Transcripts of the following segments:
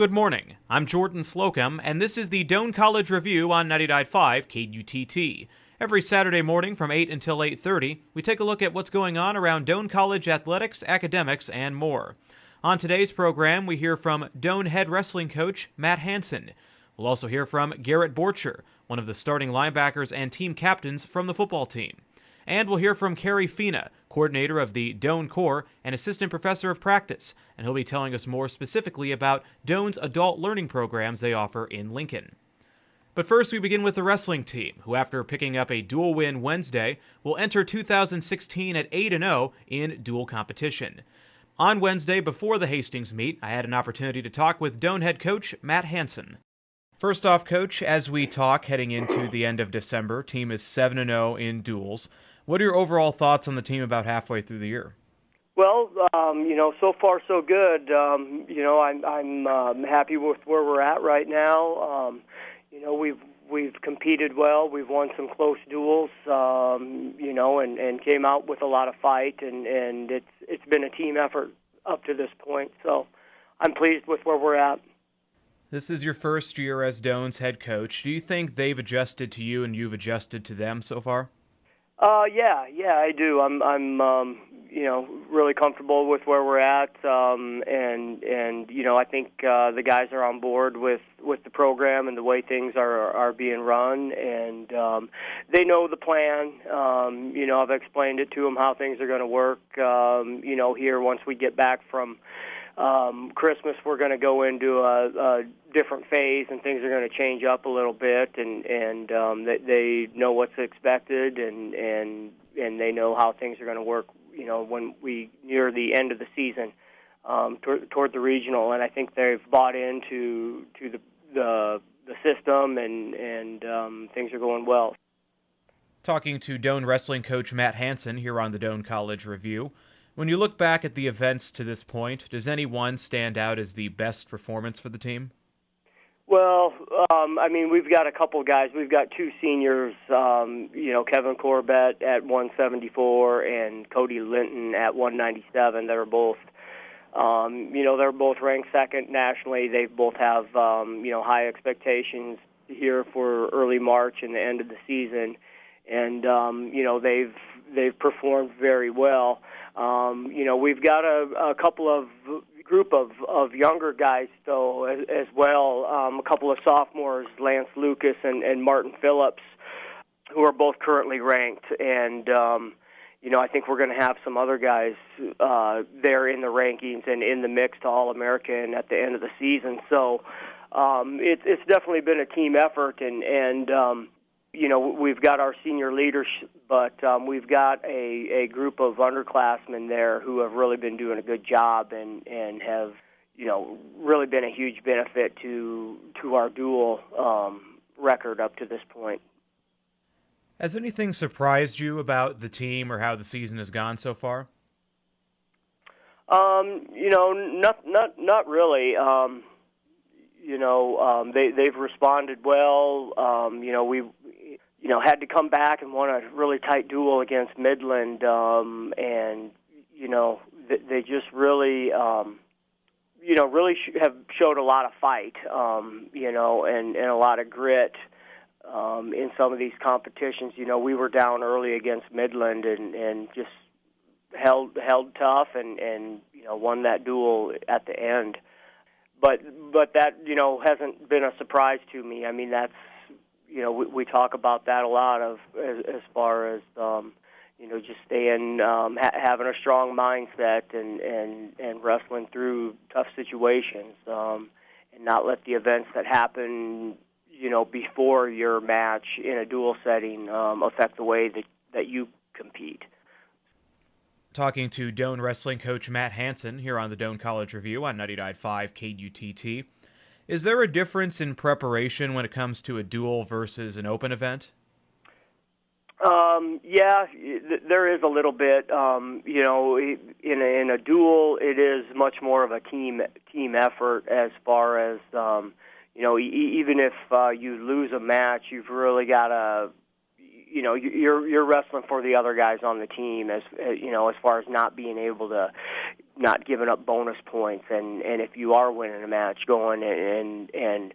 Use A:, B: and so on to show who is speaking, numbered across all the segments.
A: Good morning. I'm Jordan Slocum, and this is the Doane College Review on 99.5 KUTT. Every Saturday morning from 8 until 8:30, we take a look at what's going on around Doane College athletics, academics, and more. On today's program, we hear from Doane head wrestling coach Matt Hansen. We'll also hear from Garrett Borcher, one of the starting linebackers and team captains from the football team. And we'll hear from Kerry Fina, coordinator of the Doane Corps and assistant professor of practice, and he'll be telling us more specifically about Doane's adult learning programs they offer in Lincoln. But first, we begin with the wrestling team, who after picking up a dual win Wednesday, will enter 2016 at 8-0 in dual competition. On Wednesday, before the Hastings meet, I had an opportunity to talk with Doane head coach Matt Hansen. First off, Coach, as we talk heading into the end of December, team is 7-0 in duels. What are your overall thoughts on the team about halfway through the year?
B: Well, so far so good. I'm happy with where we're at right now. We've competed well. We've won some close duels, and came out with a lot of fight, and it's been a team effort up to this point. So I'm pleased with where we're at.
A: This is your first year as Doane's head coach. Do you think they've adjusted to you and you've adjusted to them so far?
B: Yeah, I do. I'm really comfortable with where we're at, I think the guys are on board with the program and the way things are being run, and they know the plan. I've explained it to them how things are going to work. Here once we get back from Christmas, we're going to go into a different phase, and things are going to change up a little bit, and they know what's expected, and they know how things are going to work. When we near the end of the season, toward the regional, and I think they've bought into the system, and things are going well.
A: Talking to Doane wrestling coach Matt Hansen here on the Doane College Review. When you look back at the events to this point, does any one stand out as the best performance for the team?
B: Well, we've got a couple guys. We've got two seniors, Kevin Corbett at 174 and Cody Linton at 197 that are both, they're both ranked second nationally. They both have, high expectations here for early March and the end of the season. And, they've performed very well. We've got a couple of group of younger guys, though, as well. A couple of sophomores, Lance Lucas and Martin Phillips, who are both currently ranked. And, I think we're going to have some other guys there in the rankings and in the mix to All-American at the end of the season. So it's definitely been a team effort, and we've got our senior leaders, but we've got a group of underclassmen there who have really been doing a good job and have, really been a huge benefit to our dual record up to this point.
A: Has anything surprised you about the team or how the season has gone so far? Not really. They've responded well. We had to come back and won a really tight duel against Midland, they just really, have showed a lot of fight, and a lot of grit in some of these competitions. We were down early against Midland and just held tough and won that duel at the end. But that, hasn't been a surprise to me. I mean, that's, we talk about that a lot as far as, just staying, having a strong mindset and wrestling through tough situations, and not let the events that happen, before your match in a dual setting, affect the way that you compete. Talking to Doane wrestling coach Matt Hansen here on the Doane College Review on 99.5 KUTT. Is there a difference in preparation when it comes to a dual versus an open event?
B: Yeah, there is a little bit. In a duel, it is much more of a team effort as far as, even if you lose a match, you've really got to, you're wrestling for the other guys on the team as far as not being able to, not giving up bonus points, and if you are winning a match, going and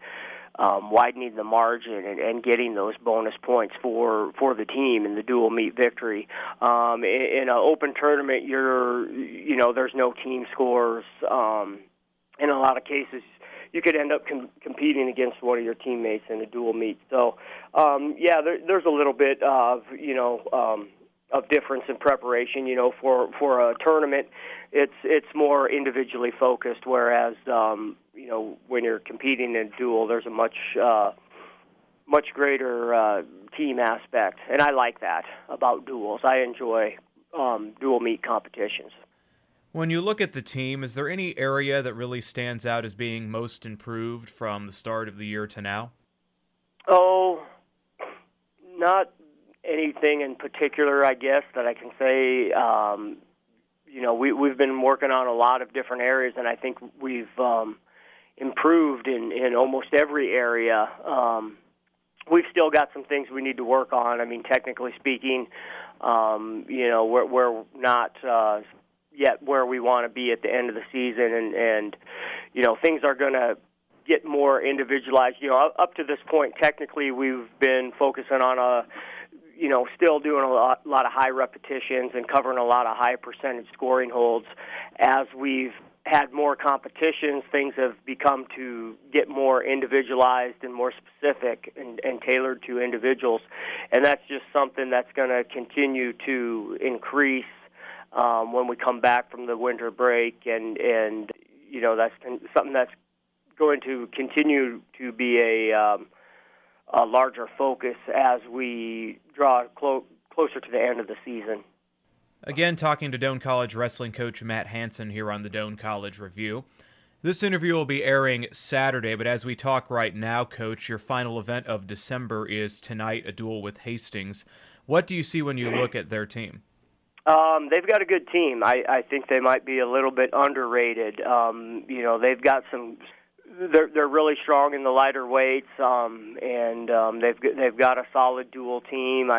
B: widening the margin and getting those bonus points for the team in the dual meet victory. In an open tournament, there's no team scores. In a lot of cases, you could end up competing against one of your teammates in a dual meet. So, there's a little bit of of difference in preparation. For a tournament, it's more individually focused, whereas when you're competing in a dual, there's a much greater team aspect, and I like that about duals. I enjoy dual meet competitions.
A: When you look at the team, is there any area that really stands out as being most improved from the start of the year to now?
B: Oh, not anything in particular, I guess, that I can say. We've been working on a lot of different areas, and I think we've improved in almost every area. We've still got some things we need to work on. I mean, technically speaking, we're not yet where we want to be at the end of the season, and things are going to get more individualized. Up to this point, technically, we've been focusing on still doing a lot of high repetitions and covering a lot of high percentage scoring holds. As we've had more competitions, things have become to get more individualized and more specific and tailored to individuals, and that's just something that's going to continue to increase when we come back from the winter break, and that's something that's going to continue to be a larger focus as we draw closer to the end of the season.
A: Again, talking to Doane College wrestling coach Matt Hansen here on the Doane College Review. This interview will be airing Saturday, but as we talk right now, Coach, your final event of December is tonight, a duel with Hastings. What do you see when you look at their team?
B: They've got a good team. I think they might be a little bit underrated. They've got some. They're really strong in the lighter weights, and they've got a solid dual team.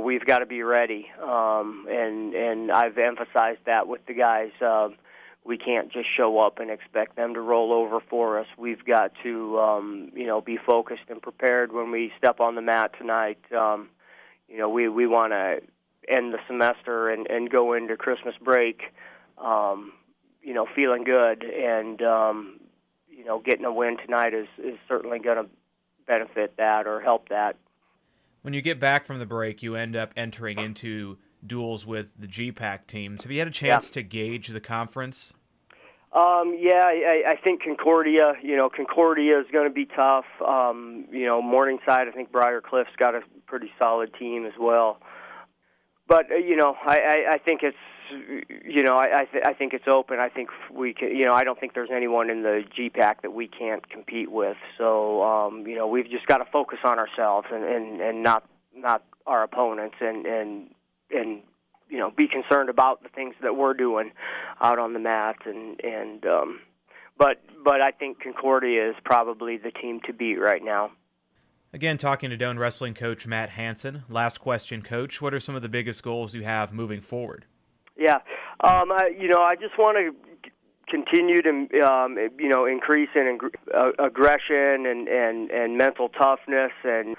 B: We've got to be ready, and I've emphasized that with the guys. We can't just show up and expect them to roll over for us. We've got to be focused and prepared when we step on the mat tonight. We want to end the semester and go into Christmas break, feeling good, and getting a win tonight is certainly going to benefit that or help that.
A: When you get back from the break, you end up entering into duels with the GPAC teams. Have you had a chance to gauge the conference?
B: I think Concordia is going to be tough. Morningside, I think Briar Cliff's got a pretty solid team as well. But I think it's I think it's open. I think we can. I don't think there's anyone in the GPAC that we can't compete with. So we've just got to focus on ourselves and not our opponents and be concerned about the things that we're doing out on the mat but I think Concordia is probably the team to beat right now.
A: Again, talking to Doane wrestling coach Matt Hansen. Last question, Coach. What are some of the biggest goals you have moving forward?
B: Yeah, I just want to continue to, increase in aggression and mental toughness, and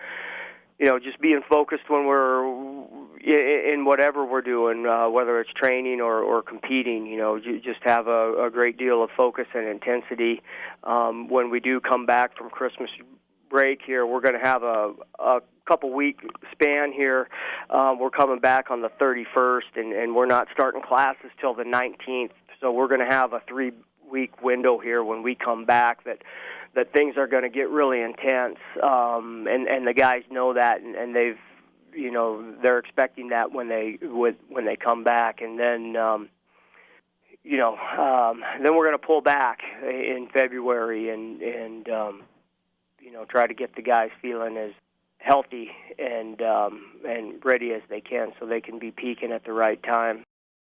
B: just being focused when we're in whatever we're doing, whether it's training or competing. Just have a great deal of focus and intensity. When we do come back from Christmas break here, we're going to have a couple-week span here. We're coming back on the 31st, and we're not starting classes till the 19th. So we're going to have a 3-week window here when we come back that things are going to get really intense, and the guys know that, and they've they're expecting that when they come back, and then then we're going to pull back in February and try to get the guys feeling as healthy and ready as they can, so they can be peaking at the right time.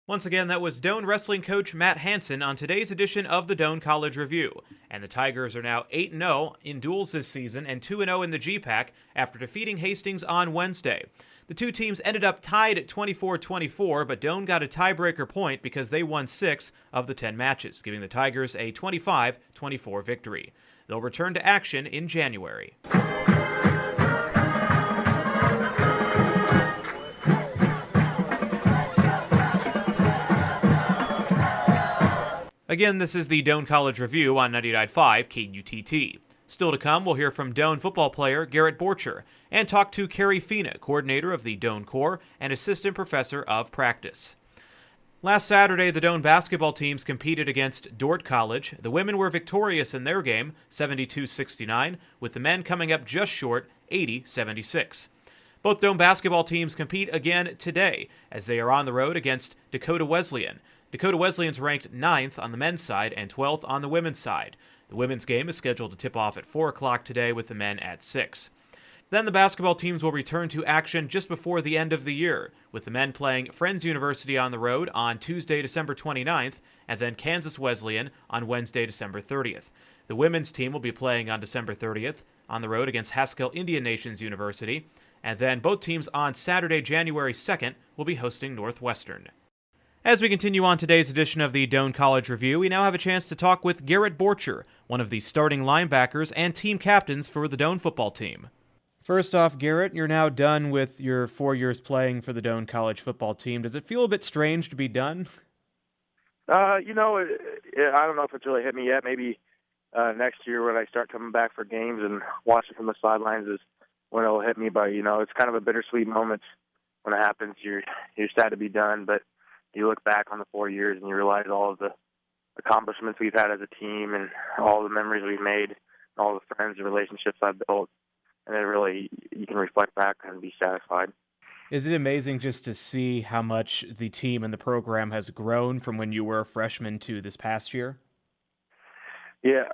A: Once again, that was Doane wrestling coach Matt Hansen on today's edition of the Doane College Review. And the Tigers are now 8-0 in duels this season and 2-0 in the GPAC after defeating Hastings on Wednesday. The two teams ended up tied at 24-24, but Doane got a tiebreaker point because they won 6 of the 10 matches, giving the Tigers a 25-24 victory. They'll return to action in January. Again, this is the Doane College Review on 99.5 KUTT. Still to come, we'll hear from Doane football player Garrett Borcher and talk to Carrie Fina, coordinator of the Doane Corps and assistant professor of practice. Last Saturday, the Doane basketball teams competed against Dordt College. The women were victorious in their game, 72-69, with the men coming up just short, 80-76. Both Doane basketball teams compete again today as they are on the road against Dakota Wesleyan. Dakota Wesleyan's ranked 9th on the men's side and 12th on the women's side. The women's game is scheduled to tip off at 4 o'clock today with the men at 6. Then the basketball teams will return to action just before the end of the year, with the men playing Friends University on the road on Tuesday, December 29th, and then Kansas Wesleyan on Wednesday, December 30th. The women's team will be playing on December 30th on the road against Haskell Indian Nations University, and then both teams on Saturday, January 2nd, will be hosting Northwestern. As we continue on today's edition of the Doane College Review, we now have a chance to talk with Garrett Borcher, one of the starting linebackers and team captains for the Doane football team. First off, Garrett, you're now done with your 4 years playing for the Doane College football team. Does it feel a bit strange to be done?
C: I don't know if it's really hit me yet. Maybe next year when I start coming back for games and watching from the sidelines is when it'll hit me. But, it's kind of a bittersweet moment when it happens. You're sad to be done, but you look back on the 4 years and you realize all of the accomplishments we've had as a team and all the memories we've made, and all the friends and relationships I've built. And it really, you can reflect back and be satisfied.
A: Is it amazing just to see how much the team and the program has grown from when you were a freshman to this past year?
C: Yeah,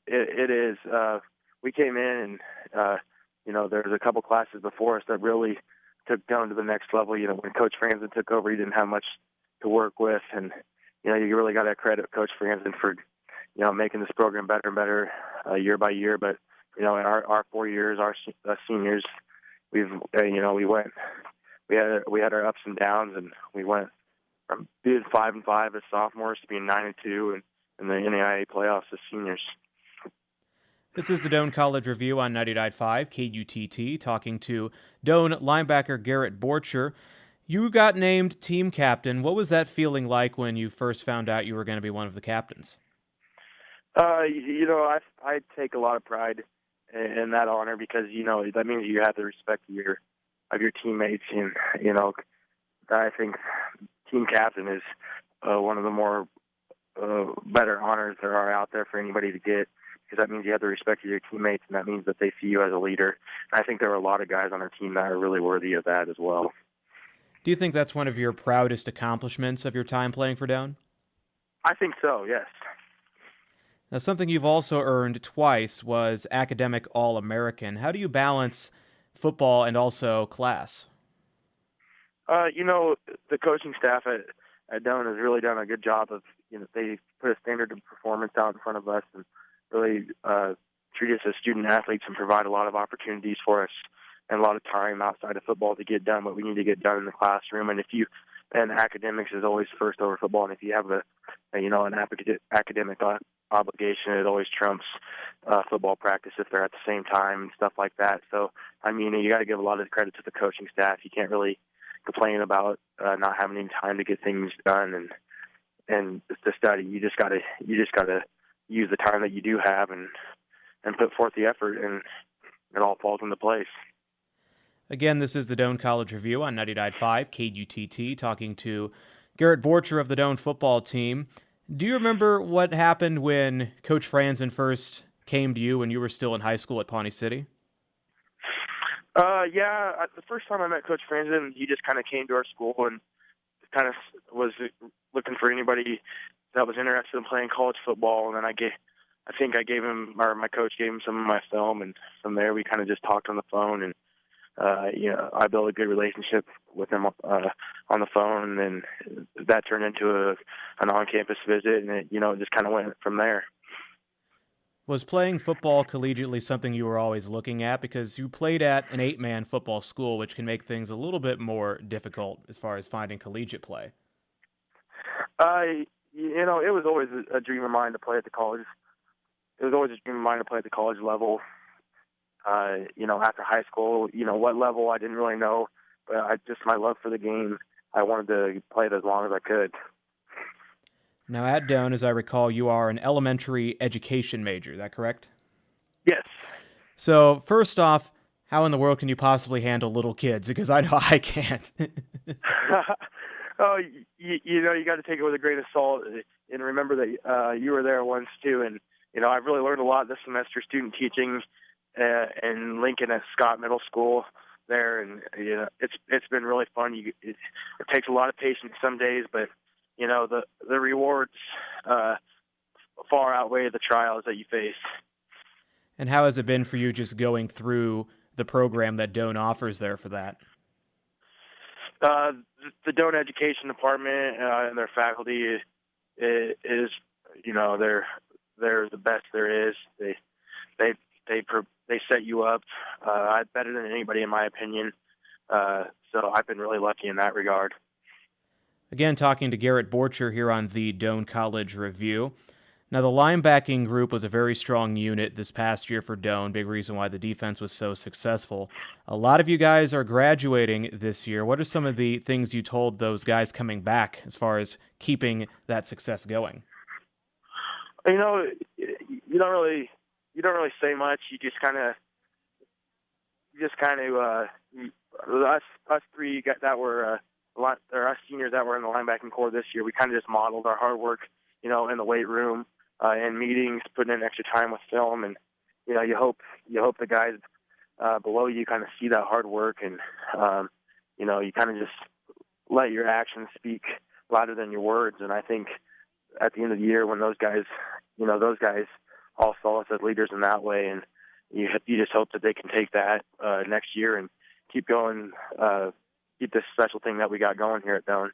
C: it is. We came in and, there was a couple classes before us that really took down to the next level. When Coach Hansen took over, he didn't have much to work with. And, you really got to credit Coach Hansen for, making this program better and better year by year. But, in our 4 years, our seniors, we had our ups and downs, and we went from being 5-5 as sophomores to being 9-2 in the NAIA playoffs as seniors.
A: This is the Doane College Review on 99.5 KUTT, talking to Doane linebacker Garrett Borcher. You got named team captain. What was that feeling like when you first found out you were going to be one of the captains?
C: I take a lot of pride in that honor because, that means you have the respect of your teammates. And, I think team captain is one of the more better honors there are out there for anybody to get, because that means you have the respect of your teammates, and that means that they see you as a leader. And I think there are a lot of guys on our team that are really worthy of that as well.
A: Do you think that's one of your proudest accomplishments of your time playing for Doane?
C: I think so, yes.
A: Now, something you've also earned twice was Academic All-American. How do you balance football and also class?
C: The coaching staff at Doane has really done a good job of, they put a standard of performance out in front of us and really treat us as student athletes and provide a lot of opportunities for us and a lot of time outside of football to get done what we need to get done in the classroom. And academics is always first over football. And if you have an academic obligation, it always trumps football practice if they're at the same time and stuff like that. So, you got to give a lot of credit to the coaching staff. You can't really complain about not having any time to get things done and to study. You just got to use the time that you do have and put forth the effort, and it all falls into place.
A: Again, this is the Doane College Review on 99.5 KUTT, talking to Garrett Borcher of the Doane football team. Do you remember what happened when Coach Hansen first came to you when you were still in high school at Pawnee City?
C: Yeah. The first time I met Coach Hansen, he just kind of came to our school and kind of was looking for anybody that was interested in playing college football. And then my coach gave him some of my film, and from there we kind of just talked on the phone, and I built a good relationship with him on the phone, and then that turned into an on-campus visit, and it just kind of went from there.
A: Was playing football collegiately something you were always looking at? Because you played at an 8-man football school, which can make things a little bit more difficult as far as finding collegiate play.
C: It was always a dream of mine to play at the college. It was always a dream of mine to play at the college level. After high school, what level I didn't really know, but my love for the game, I wanted to play it as long as I could.
A: Now, at Doane, as I recall, you are an elementary education major. Is that correct?
C: Yes.
A: So, first off, how in the world can you possibly handle little kids? Because I know I can't.
C: Oh, you got to take it with a grain of salt, and remember that you were there once too. And I've really learned a lot this semester student teaching in Lincoln at Scott Middle School there, and it's been really fun. It takes a lot of patience some days, but the rewards far outweigh the trials that you face.
A: And how has it been for you just going through the program that Doane offers there for that?
C: The Doane Education Department and their faculty is they're the best there is. They set you up better than anybody, in my opinion. So I've been really lucky in that regard.
A: Again, talking to Garrett Borcher here on the Doane College Review. Now, the linebacking group was a very strong unit this past year for Doane, big reason why the defense was so successful. A lot of you guys are graduating this year. What are some of the things you told those guys coming back as far as keeping that success going?
C: You don't really say much. You just kind of us three that were us seniors that were in the linebacking core this year. We kind of just modeled our hard work, in the weight room, in meetings, putting in extra time with film, and you hope the guys below you kind of see that hard work, and you kind of just let your actions speak louder than your words. And I think at the end of the year, when those guys all saw us as leaders in that way, and you just hope that they can take that next year and keep going, keep this special thing that we got going here at Doane.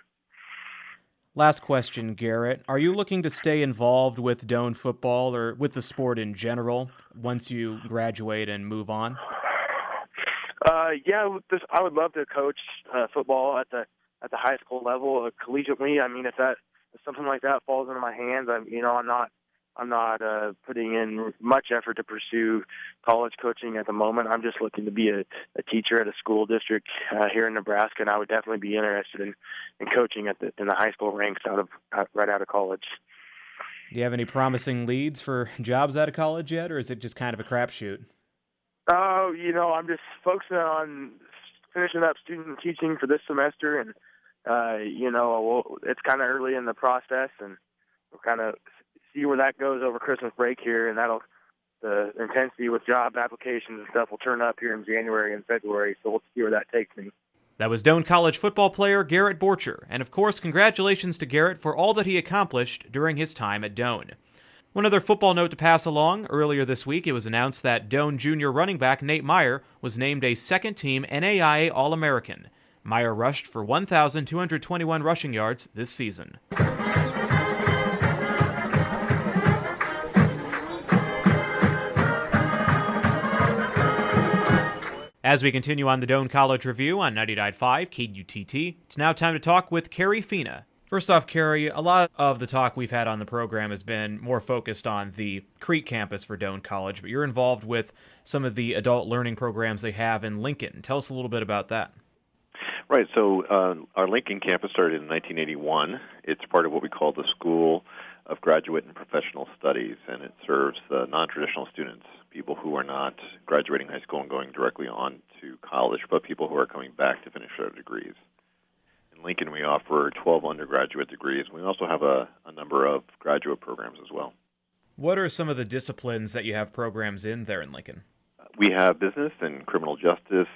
A: Last question, Garrett. Are you looking to stay involved with Doane football or with the sport in general once you graduate and move on?
C: I would love to coach football at the high school level, collegiately. I mean, if something like that falls into my hands, I'm not putting in much effort to pursue college coaching at the moment. I'm just looking to be a teacher at a school district here in Nebraska, and I would definitely be interested in coaching in the high school ranks right out of college.
A: Do you have any promising leads for jobs out of college yet, or is it just kind of a crapshoot?
C: Oh, I'm just focusing on finishing up student teaching for this semester, and it's kind of early in the process, and we'll kind of see where that goes over Christmas break here, and the intensity with job applications and stuff will turn up here in January and February, so we'll see where that takes me.
A: That was Doane College football player Garrett Borcher, and of course, congratulations to Garrett for all that he accomplished during his time at Doane. One other football note to pass along. Earlier this week, it was announced that Doane junior running back Nate Meyer was named a second-team NAIA All-American. Meyer rushed for 1,221 rushing yards this season. As we continue on the Doane College Review on 99.5 KUTT, it's now time to talk with Carrie Fina. First off, Carrie, a lot of the talk we've had on the program has been more focused on the Crete campus for Doane College, but you're involved with some of the adult learning programs they have in Lincoln. Tell us a little bit about that.
D: Right, so our Lincoln campus started in 1981. It's part of what we call the School of Graduate and Professional Studies, and it serves non-traditional students, people who are not graduating high school and going directly on to college, but people who are coming back to finish their degrees. In Lincoln, we offer 12 undergraduate degrees. We also have a number of graduate programs as well.
A: What are some of the disciplines that you have programs in there in Lincoln?
D: We have business and criminal justice,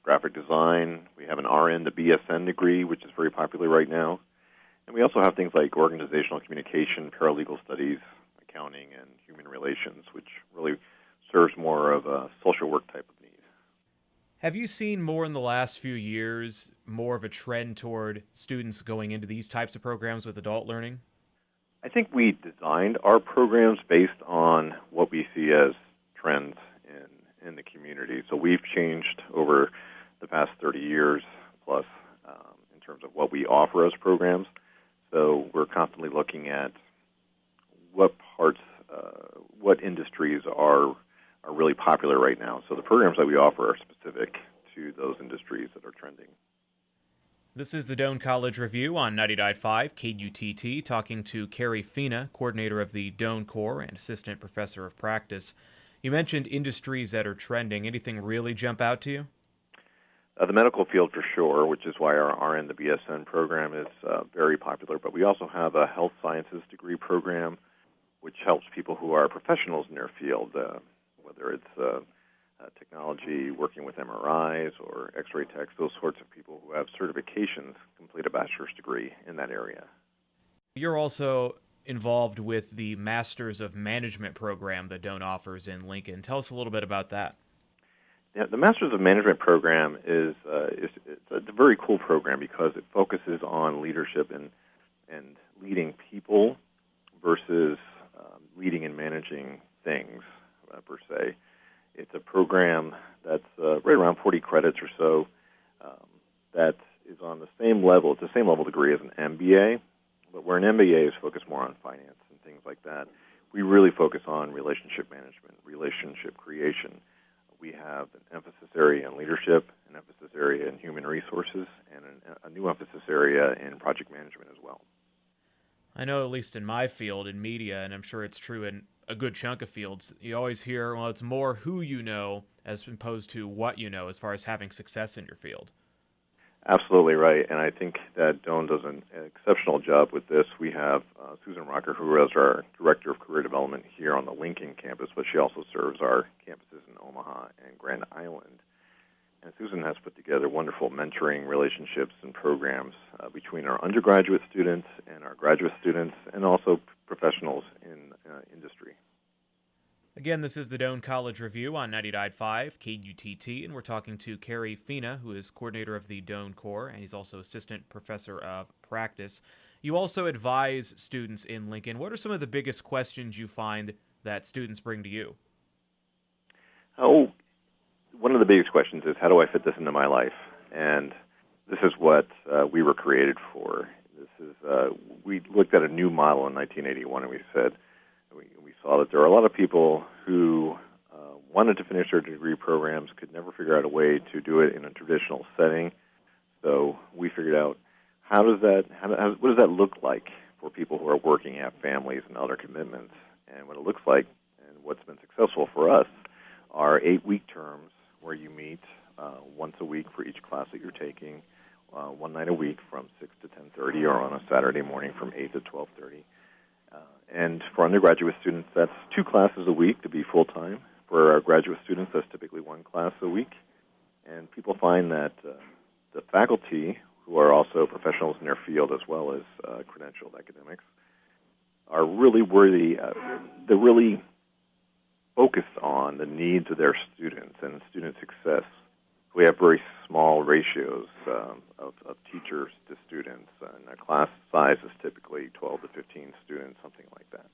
D: graphic design. We have an RN to BSN degree, which is very popular right now. And we also have things like organizational communication, paralegal studies, accounting, and human relations, which really serves more of a social work type of need.
A: Have you seen more in the last few years, more of a trend toward students going into these types of programs with adult learning?
D: I think we designed our programs based on what we see as trends in the community. So we've changed over the past 30 years plus in terms of what we offer as programs. So we're constantly looking at what parts, what industries are really popular right now. So the programs that we offer are specific to those industries that are trending.
A: This is the Doane College Review on 90.5 KUTT, talking to Carrie Fina, coordinator of the Doane Corps and assistant professor of practice. You mentioned industries that are trending. Anything really jump out to you?
D: The medical field for sure, which is why our RN, the BSN program, is very popular. But we also have a health sciences degree program, which helps people who are professionals in their field, whether it's technology, working with MRIs or X-ray techs, those sorts of people who have certifications complete a bachelor's degree in that area.
A: You're also involved with the Masters of Management program that Doane offers in Lincoln. Tell us a little bit about that.
D: Yeah, the Masters of Management program is it's a very cool program because it focuses on leadership and leading people versus leading and managing things per se. It's a program that's right around 40 credits or so. That is on the same level. It's the same level degree as an MBA, but where an MBA is focused more on finance and things like that, we really focus on relationship management, relationship creation. We have an emphasis area in leadership, an emphasis area in human resources, and a new emphasis area in project management as well.
A: I know, at least in my field, in media, and I'm sure it's true in a good chunk of fields, you always hear, well, it's more who you know as opposed to what you know as far as having success in your field.
D: Absolutely right, and I think that Doane does an exceptional job with this. We have Susan Rocker, who is our Director of Career Development here on the Lincoln campus, but she also serves our campuses in Omaha and Grand Island. And Susan has put together wonderful mentoring relationships and programs between our undergraduate students and our graduate students, and also professionals in industry.
A: Again, this is the Doane College Review on 90.5 KUTT, and we're talking to Carrie Fina, who is coordinator of the Doane Corps, and he's also assistant professor of practice. You also advise students in Lincoln. What are some of the biggest questions you find that students bring to you?
D: One of the biggest questions is, how do I fit this into my life? And this is what we were created for. We looked at a new model in 1981, and we said, we saw that there are a lot of people who wanted to finish their degree programs, could never figure out a way to do it in a traditional setting. So we figured out what does that look like for people who are working, have families and other commitments. And what it looks like, and what's been successful for us, are 8-week terms where you meet once a week for each class that you're taking, one night a week from 6 to 10:30, or on a Saturday morning from 8 to 12:30. And for undergraduate students, that's 2 classes a week to be full-time. For our graduate students, that's typically 1 class a week. And people find that the faculty, who are also professionals in their field as well as credentialed academics, are really worthy. They're really focused on the needs of their students and student success. We have very small ratios of teachers to students, and our class size is typically 12 to 15 students, something like that.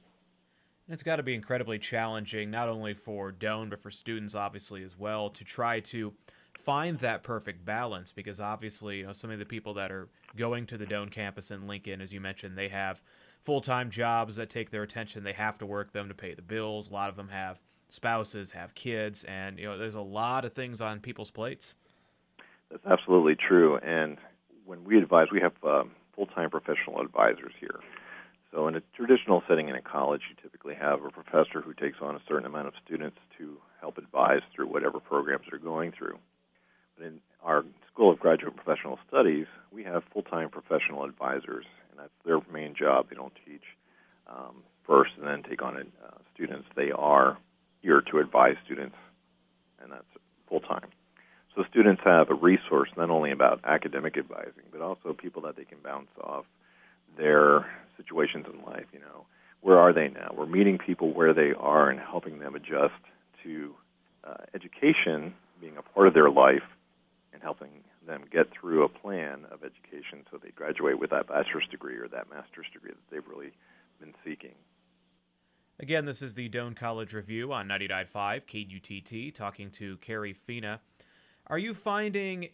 A: It's got to be incredibly challenging, not only for Doane, but for students, obviously, as well, to try to find that perfect balance, because obviously, some of the people that are going to the Doane campus in Lincoln, as you mentioned, they have full-time jobs that take their attention. They have to work them to pay the bills. A lot of them have spouses, have kids, and there's a lot of things on people's plates.
D: That's absolutely true. And when we advise, we have full-time professional advisors here. So in a traditional setting in a college, you typically have a professor who takes on a certain amount of students to help advise through whatever programs they're going through. But in our School of Graduate Professional Studies, we have full-time professional advisors, and that's their main job. They don't teach first and then take on students. They are here to advise students, and that's full-time. So students have a resource not only about academic advising, but also people that they can bounce off their situations in life. Where are they now? We're meeting people where they are and helping them adjust to education being a part of their life and helping them get through a plan of education so they graduate with that bachelor's degree or that master's degree that they've really been seeking.
A: Again, this is the Doane College Review on 99.5 KUTT, talking to Carrie Fina. Are you finding,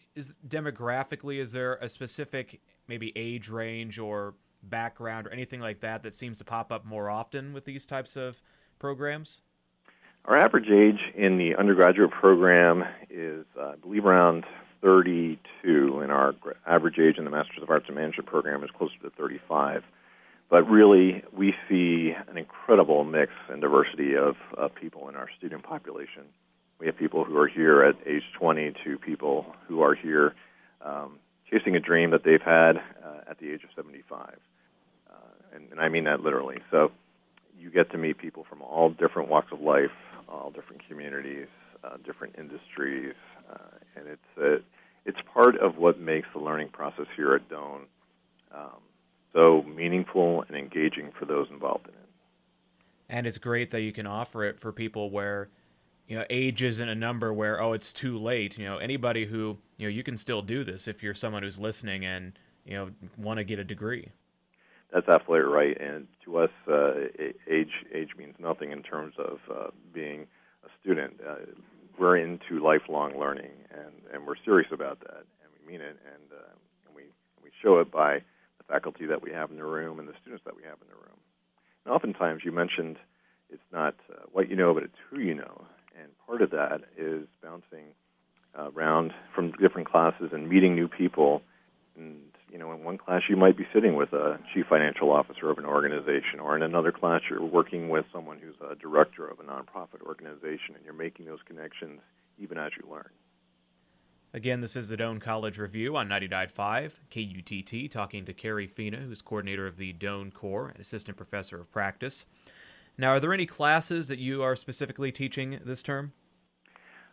A: demographically, is there a specific maybe age range or background or anything like that seems to pop up more often with these types of programs?
D: Our average age in the undergraduate program is, I believe, around 32, and our average age in the Masters of Arts and Management program is closer to 35. But really, we see an incredible mix and diversity of people in our student population. We have people who are here at age 20 to people who are here chasing a dream that they've had at the age of 75. And I mean that literally. So you get to meet people from all different walks of life, all different communities, different industries, and it's part of what makes the learning process here at Doane so meaningful and engaging for those involved in it.
A: And it's great that you can offer it for people where, age isn't a number where, it's too late. Anybody who, you can still do this if you're someone who's listening and, want to get a degree.
D: That's absolutely right. And to us, age means nothing in terms of being a student. We're into lifelong learning, and we're serious about that, and we mean it, and we show it by the faculty that we have in the room and the students that we have in the room. And oftentimes, you mentioned it's not what you know, but it's who you know, and part of that is bouncing around from different classes and meeting new people. And in one class you might be sitting with a chief financial officer of an organization, or in another class you're working with someone who's a director of a nonprofit organization, and you're making those connections even as you learn.
A: Again, this is the Doane College Review on 99.5 KUTT, talking to Carrie Fina, who's coordinator of the Doane Corps and assistant professor of practice. Now, are there any classes that you are specifically teaching this term?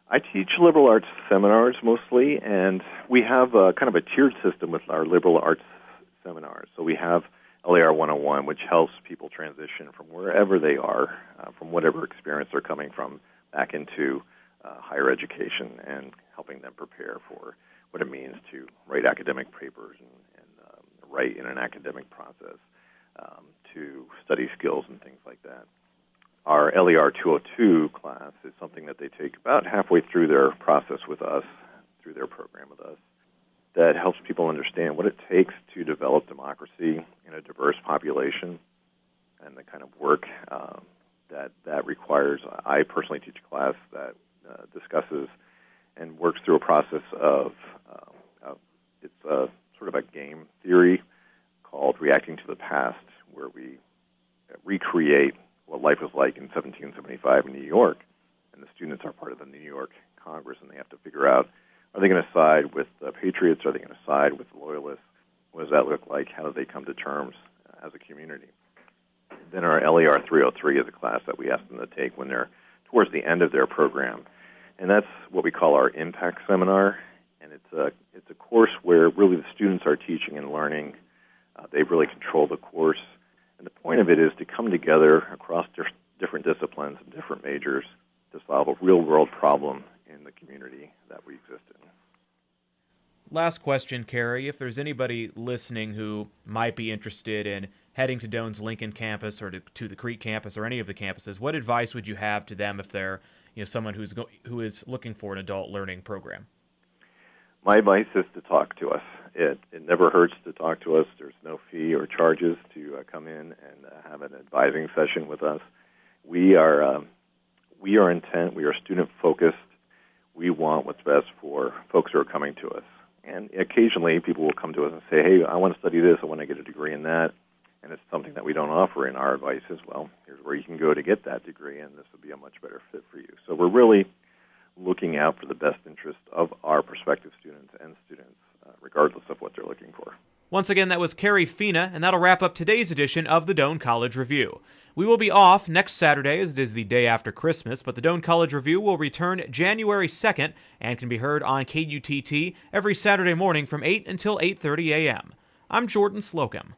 D: I teach liberal arts seminars mostly, and we have kind of a tiered system with our liberal arts seminars. So we have LAR 101, which helps people transition from wherever they are, from whatever experience they're coming from, back into higher education, and helping them prepare for what it means to write academic papers and write in an academic process, to study skills and things like that. Our LER 202 class is something that they take about halfway through their process with us, through their program with us, that helps people understand what it takes to develop democracy in a diverse population and the kind of work that requires. I personally teach a class that discusses and works through a process of it's sort of a game theory called Reacting to the Past, where we recreate what life was like in 1775 in New York, and the students are part of the New York Congress, and they have to figure out, are they going to side with the patriots? Are they going to side with the loyalists? What does that look like? How do they come to terms as a community? Then our LER 303 is a class that we ask them to take when they're towards the end of their program, and that's what we call our impact seminar, and it's a course where really the students are teaching and learning. They really control the course. And the point of it is to come together across different disciplines and different majors to solve a real-world problem in the community that we exist in.
A: Last question, Carrie. If there's anybody listening who might be interested in heading to Doane's Lincoln campus or to the Crete campus or any of the campuses, what advice would you have to them if they're someone who is looking for an adult learning program?
C: My advice is to talk to us. It never hurts to talk to us. There's no fee or charges to come in and have an advising session with us. We are intent. We are student focused. We want what's best for folks who are coming to us. And occasionally people will come to us and say, hey, I want to study this. I want to get a degree in that. And it's something that we don't offer in our advice is, well, here's where you can go to get that degree, and this would be a much better fit for you. So we're really looking out for the best interest of our prospective students and students, regardless of what they're looking for.
A: Once again, that was Carrie Fina, and that'll wrap up today's edition of the Doane College Review. We will be off next Saturday, as it is the day after Christmas, but the Doane College Review will return January 2nd and can be heard on KUTT every Saturday morning from 8 until 8:30 a.m. I'm Jordan Slocum.